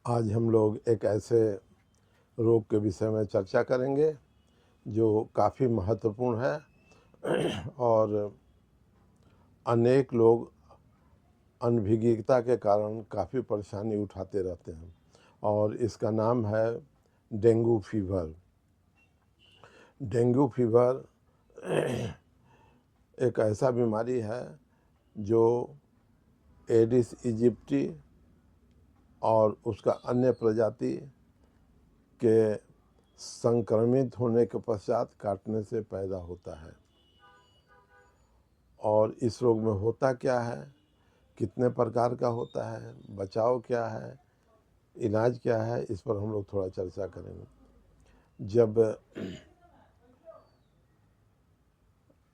आज हम लोग एक ऐसे रोग के विषय में चर्चा करेंगे जो काफ़ी महत्वपूर्ण है और अनेक लोग अनभिज्ञता के कारण काफ़ी परेशानी उठाते रहते हैं और इसका नाम है डेंगू फीवर। डेंगू फीवर एक ऐसा बीमारी है जो एडिस इजिप्टी और उसका अन्य प्रजाति के संक्रमित होने के पश्चात काटने से पैदा होता है। और इस रोग में होता क्या है, कितने प्रकार का होता है, बचाव क्या है, इलाज क्या है, इस पर हम लोग थोड़ा चर्चा करेंगे। जब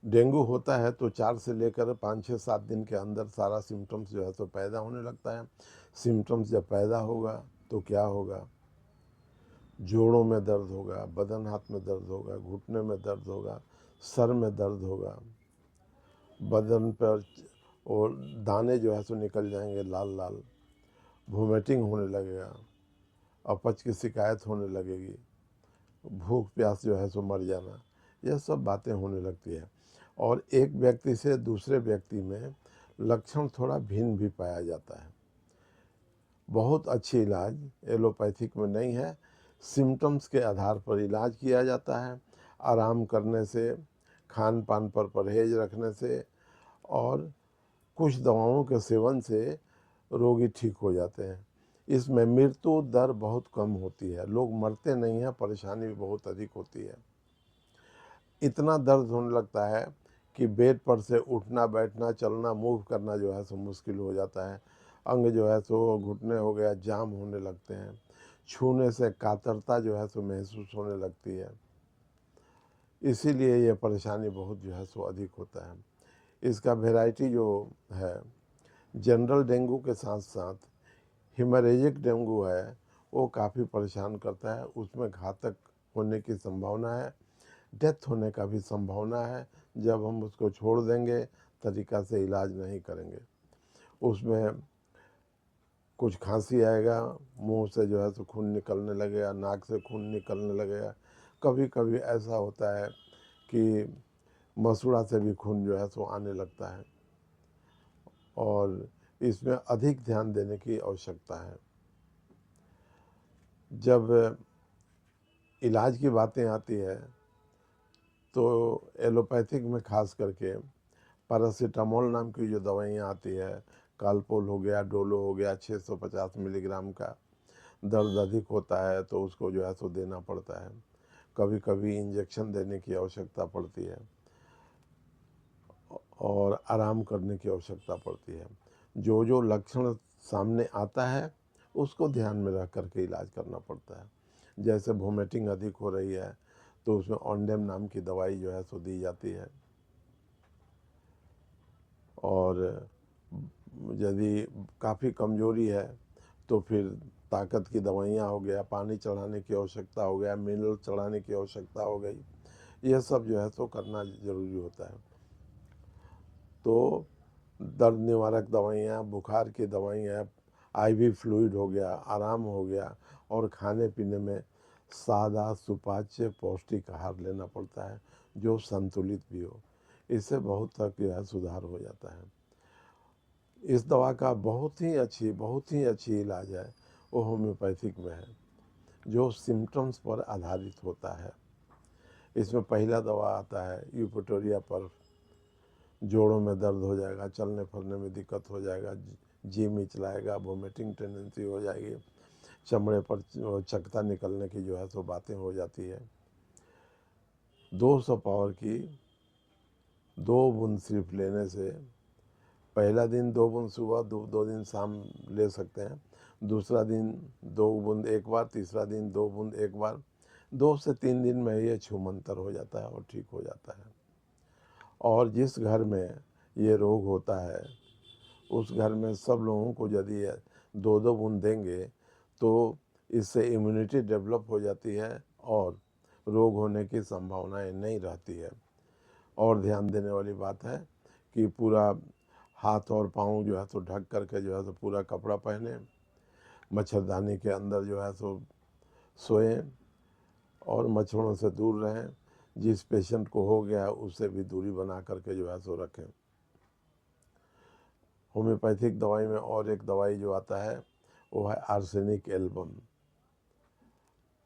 डेंगू होता है तो 4 से लेकर 5, 6, 7 दिन के अंदर सारा सिम्टम्स जो है तो पैदा होने लगता है। सिम्टम्स जब पैदा होगा तो क्या होगा, जोड़ों में दर्द होगा, बदन हाथ में दर्द होगा, घुटने में दर्द होगा, सर में दर्द होगा, बदन पर और दाने जो है सो निकल जाएंगे लाल लाल, वोमिटिंग होने लगेगा, अपच की शिकायत होने लगेगी, भूख प्यास जो है सो मर जाना, यह सब बातें होने लगती है। और एक व्यक्ति से दूसरे व्यक्ति में लक्षण थोड़ा भिन्न भी पाया जाता है। बहुत अच्छी इलाज एलोपैथिक में नहीं है, सिम्टम्स के आधार पर इलाज किया जाता है। आराम करने से, खान पान पर परहेज रखने से और कुछ दवाओं के सेवन से रोगी ठीक हो जाते हैं। इसमें मृत्यु दर बहुत कम होती है, लोग मरते नहीं हैं, परेशानी भी बहुत अधिक होती है। इतना दर्द होने लगता है कि बेड पर से उठना बैठना चलना मूव करना जो है सो मुश्किल हो जाता है। अंग जो है सो घुटने हो गया जाम होने लगते हैं, छूने से कातरता जो है सो महसूस होने लगती है। इसीलिए ये परेशानी बहुत जो है सो अधिक होता है। इसका वैरायटी जो है, जनरल डेंगू के साथ साथ हेमरेजिक डेंगू है, वो काफ़ी परेशान करता है। उसमें घातक होने की संभावना है, डेथ होने का भी संभावना है जब हम उसको छोड़ देंगे, तरीका से इलाज नहीं करेंगे। उसमें कुछ खांसी आएगा, मुंह से जो है तो खून निकलने लगेगा, नाक से खून निकलने लगेगा। कभी कभी ऐसा होता है कि मसूड़ा से भी खून जो है सो आने लगता है और इसमें अधिक ध्यान देने की आवश्यकता है। जब इलाज की बातें आती है तो एलोपैथिक में खास करके पैरासीटामोल नाम की जो दवाइयाँ आती है, कालपोल हो गया, डोलो हो गया, 650 मिलीग्राम का, दर्द अधिक होता है तो उसको जो है सो देना पड़ता है। कभी कभी इंजेक्शन देने की आवश्यकता पड़ती है और आराम करने की आवश्यकता पड़ती है। जो जो लक्षण सामने आता है उसको ध्यान में रख करके इलाज करना पड़ता है। जैसे वोमिटिंग अधिक हो रही है तो उसमें ऑन्डेम नाम की दवाई जो है सो दी जाती है। और यदि काफ़ी कमज़ोरी है तो फिर ताकत की दवाइयाँ हो गया, पानी चढ़ाने की आवश्यकता हो गया, मिनरल चढ़ाने की आवश्यकता हो गई, यह सब जो है सो करना ज़रूरी होता है। तो दर्द निवारक दवाइयाँ, बुखार की दवाइयाँ, आईवी फ्लूइड हो गया, आराम हो गया और खाने पीने में सादा सुपाच्य पौष्टिक आहार लेना पड़ता है जो संतुलित भी हो। इससे बहुत तक जो है सुधार हो जाता है। इस दवा का बहुत ही अच्छी इलाज है, वो होम्योपैथिक में है, जो सिम्टम्स पर आधारित होता है। इसमें पहला दवा आता है यूपटोरिया पर, जोड़ों में दर्द हो जाएगा, चलने फिरने में दिक्कत हो जाएगा, जी मिचलाएगा, वोमिटिंग टेंडेंसी हो जाएगी, चमड़े पर चकता निकलने की जो है सो बातें हो जाती है। 200 पावर की 2 बूंद सिर्फ लेने से, पहला दिन 2 बूंद सुबह, 2 दिन शाम ले सकते हैं, दूसरा दिन 2 बूंद एक बार, तीसरा दिन 2 बूंद एक बार, 2 से 3 दिन में ये छूमंतर हो जाता है और ठीक हो जाता है। और जिस घर में ये रोग होता है उस घर में सब लोगों को यदि 2-2 बूंद देंगे तो इससे इम्यूनिटी डेवलप हो जाती है और रोग होने की संभावनाएं नहीं रहती है। और ध्यान देने वाली बात है कि पूरा हाथ और पाँव जो है तो ढक करके जो है तो पूरा कपड़ा पहने, मच्छरदानी के अंदर जो है सो सोएं और मच्छरों से दूर रहें। जिस पेशेंट को हो गया है उससे भी दूरी बना करके जो है सो रखें। होम्योपैथिक दवाई में और एक दवाई जो आता है वो है आर्सेनिक एल्बम।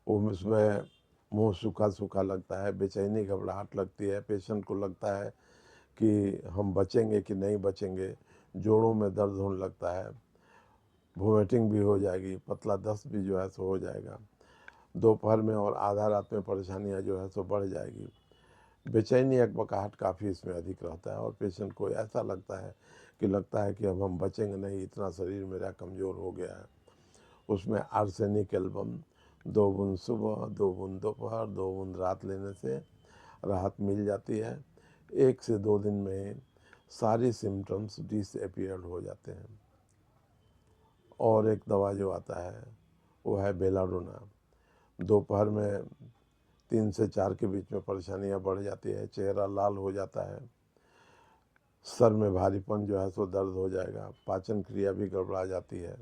उसमें मुंह सूखा सूखा लगता है, बेचैनी घबराहट लगती है, पेशेंट को लगता है कि हम बचेंगे कि नहीं बचेंगे, जोड़ों में दर्द होने लगता है, वोमिटिंग भी हो जाएगी, पतला दस्त भी जो है सो हो जाएगा, दोपहर में और आधा रात में परेशानियां जो है सो बढ़ जाएगी। बेचैनी अकबकाहट काफ़ी इसमें अधिक रहता है और पेशेंट को ऐसा लगता है कि अब हम बचेंगे नहीं, इतना शरीर मेरा कमज़ोर हो गया है। उसमें आर्सेनिक एल्बम 2 बूंद सुबह, 2 बूंद दोपहर, 2 बूंद रात लेने से राहत मिल जाती है। 1 से 2 दिन में सारी सिम्टम्स डिसअपीयर्ड हो जाते हैं। और एक दवा जो आता है वो है बेलाडोना। दोपहर में 3 से 4 के बीच में परेशानियां बढ़ जाती है, चेहरा लाल हो जाता है, सर में भारीपन जो है सो दर्द हो जाएगा, पाचन क्रिया भी गड़बड़ा जाती है।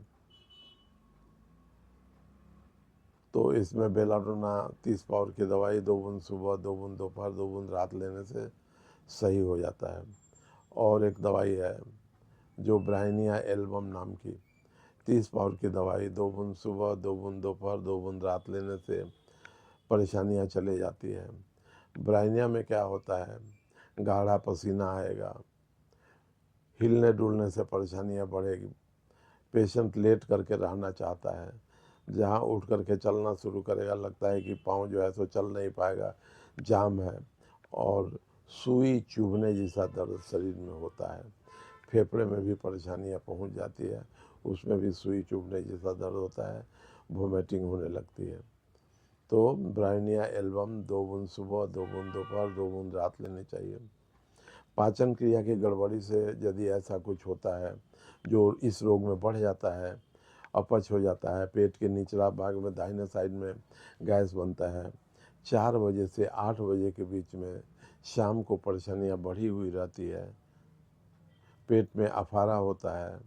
तो इसमें बेलाडोना 30 पावर की दवाई 2 बूंद सुबह, 2 बूंद दोपहर, 2 बूंद रात लेने से सही हो जाता है। और एक दवाई है जो ब्राइनिया एल्बम नाम की 30 पावर की दवाई 2 बूंद सुबह, 2 बूंद दोपहर, 2 बूंद रात लेने से परेशानियां चले जाती है। ब्राइनिया में क्या होता है, गाढ़ा पसीना आएगा, हिलने डुलने से परेशानियां बढ़ेगी, पेशेंट लेट करके रहना चाहता है, जहाँ उठ करके चलना शुरू करेगा लगता है कि पाँव जो है सो चल नहीं पाएगा, जाम है। और सुई चुभने जैसा दर्द शरीर में होता है, फेफड़े में भी परेशानियां पहुंच जाती है, उसमें भी सुई चुभने जैसा दर्द होता है, वोमिटिंग होने लगती है। तो ब्राइनिया एल्बम 2 बूंद सुबह, 2 बूंद दोपहर, 2 बूंद रात लेनी चाहिए। पाचन क्रिया की गड़बड़ी से यदि ऐसा कुछ होता है जो इस रोग में बढ़ जाता है, अपच हो जाता है, पेट के निचला भाग में दाहिने साइड में गैस बनता है, 4 बजे से 8 बजे के बीच में शाम को परेशानियां बढ़ी हुई रहती है, पेट में अफारा होता है,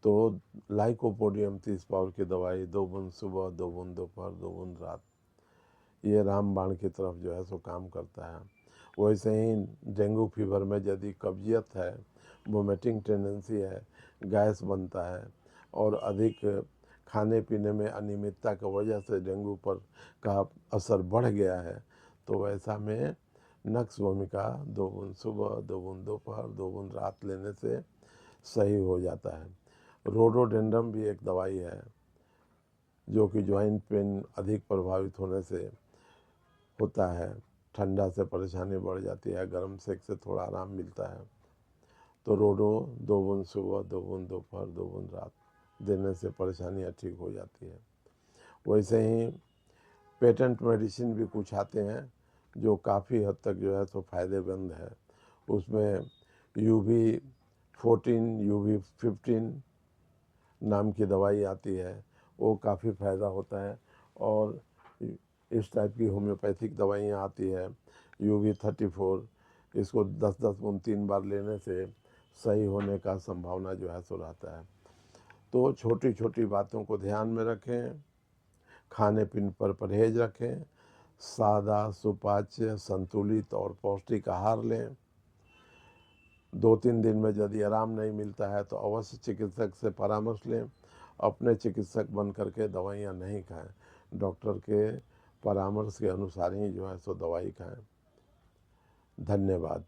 तो लाइकोपोडियम 30 पावर की दवाई 2 बूंद सुबह, 2 बूंद दोपहर, 2 बूंद रात, ये रामबाण की तरफ जो है सो काम करता है। वैसे ही डेंगू फीवर में यदि कब्जियत है, वोमिटिंग टेंडेंसी है, गैस बनता है और अधिक खाने पीने में अनियमितता की वजह से डेंगू पर का असर बढ़ गया है, तो वैसा में नक्स भूमिका 2 बूंद सुबह, 2 बूंद दोपहर, 2 बूंद रात लेने से सही हो जाता है। रोडोडेंड्रम भी एक दवाई है जो कि ज्वाइंट पेन अधिक प्रभावित होने से होता है, ठंडा से परेशानी बढ़ जाती है, गर्म सेक से थोड़ा आराम मिलता है, तो रोडो 2 बूंद सुबह, 2 बूंद दोपहर, 2 बूंद रात देने से परेशानियाँ ठीक हो जाती है। वैसे ही पेटेंट मेडिसिन भी कुछ आते हैं जो काफ़ी हद तक जो है तो फ़ायदेमंद है। उसमें UV14, UV15 नाम की दवाई आती है, वो काफ़ी फ़ायदा होता है। और इस टाइप की होम्योपैथिक दवाइयाँ आती है UV34, इसको 10-10 बूंद 3 बार लेने से सही होने का संभावना जो है सो रहता है। तो छोटी छोटी बातों को ध्यान में रखें, खाने पीने पर परहेज रखें, सादा सुपाच्य संतुलित और पौष्टिक आहार लें। 2-3 दिन में यदि आराम नहीं मिलता है तो अवश्य चिकित्सक से परामर्श लें। अपने चिकित्सक बन करके दवाइयाँ नहीं खाएं, डॉक्टर के परामर्श के अनुसार ही जो है सो दवाई खाएं। धन्यवाद।